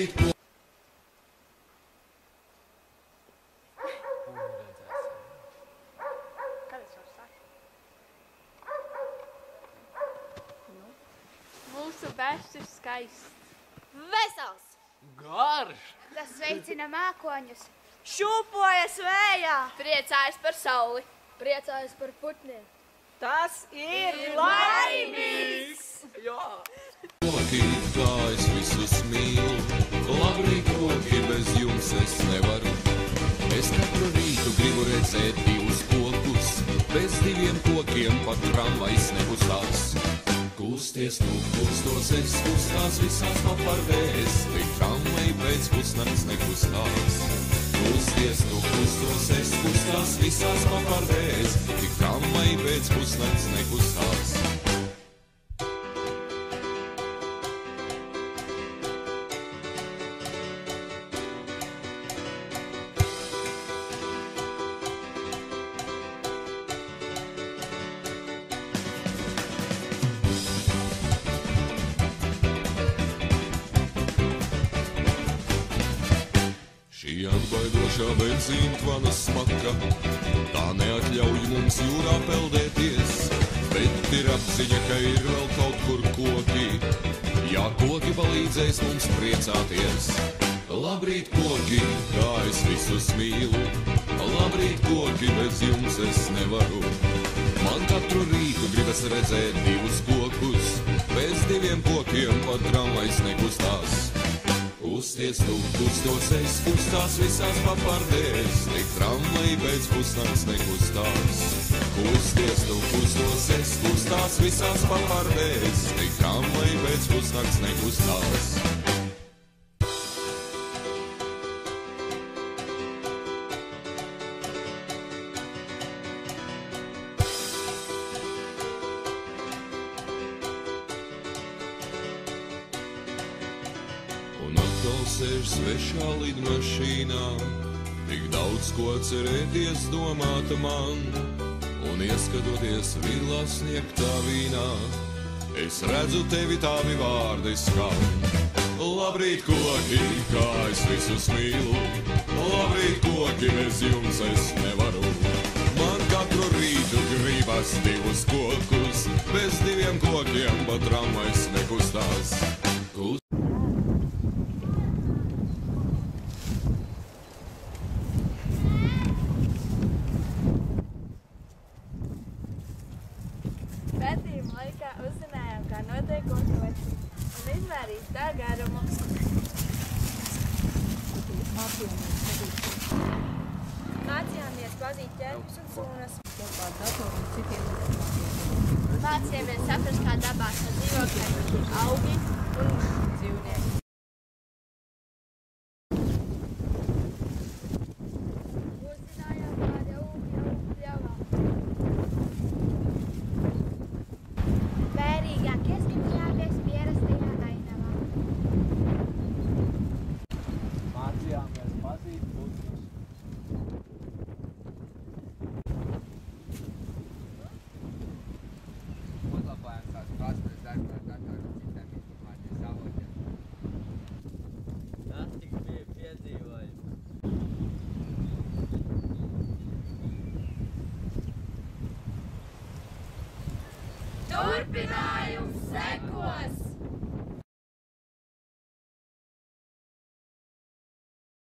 labrīt, ko... Mūsu bērns ir skaists. Vesels! Garš! Tas veicina mākoņus. Šūpojas vējā! Priecājas par sauli. Priecājas par putniem. Tas ir laimīgs! Jā! Koki, kā es visus mīlu, labrīt, koki, bez jums es nevaru. Es katru rītu gribu redzēt divus kokus, bez diviem kokiem pat tramvajs nekustās. Kusties tu, kustos es, kustās visās papardēs, tik tramvai pēc pusnakts nekustās. Kusties tu, kustos es, kustās visās papardēs, tik tramvai pēc pusnakts nekustās. Šī atbaidošā benzīna tvana smaka, tā neatļauj mums jūrā peldēties, bet ir apziņa, ka ir vēl kaut kur koki, jā, koki palīdzēs mums priecāties. Labrīt, koki, kā es visus mīlu, labrīt, koki, bez jums es nevaru. Man katru rītu gribas redzēt divus kokus, bez diviem kokiem pat tramvajs nekustās. Kusties tu, kustos es, kustās visās papardēs, tik tramvai pēc pusnakts nekustās. Kusties tu, kustos es, kustās visās papardēs, tik tramvai pēc pusnakts nekustās. Un atkal sēž svešā lidmašīnā, tik daudz ko cerēties domāta man, un ieskatoties vilā sniegtā vīnā, es redzu tevi tavi vārdi skan. Labrīt, koki, kā es visus mīlu, labrīt, koki, bez jums es nevaru. Man katru rītu gribas divus kokus, bez diviem kokiem pat tramvajs nekustās. Pētījuma laikā uzzinājām, kā notiek koku un izmērīt tā garumu. Mācījāmies pazīt ķērpus un sunas. Mācījāmies saprast, kā dabā sadzīvo kaimiņi, augi un dzīvnieki. Uzzinājām, kādi augi pļāvā. Vērīgāk ieskatījāmies pierastajā ainavā. Mācījāmies pazīt putnus. Uzlabojām savas prasmes darbā ar datoru un citām informācijas avotiem. Tas tik bija piedzīvojums. Turpinājums sekos!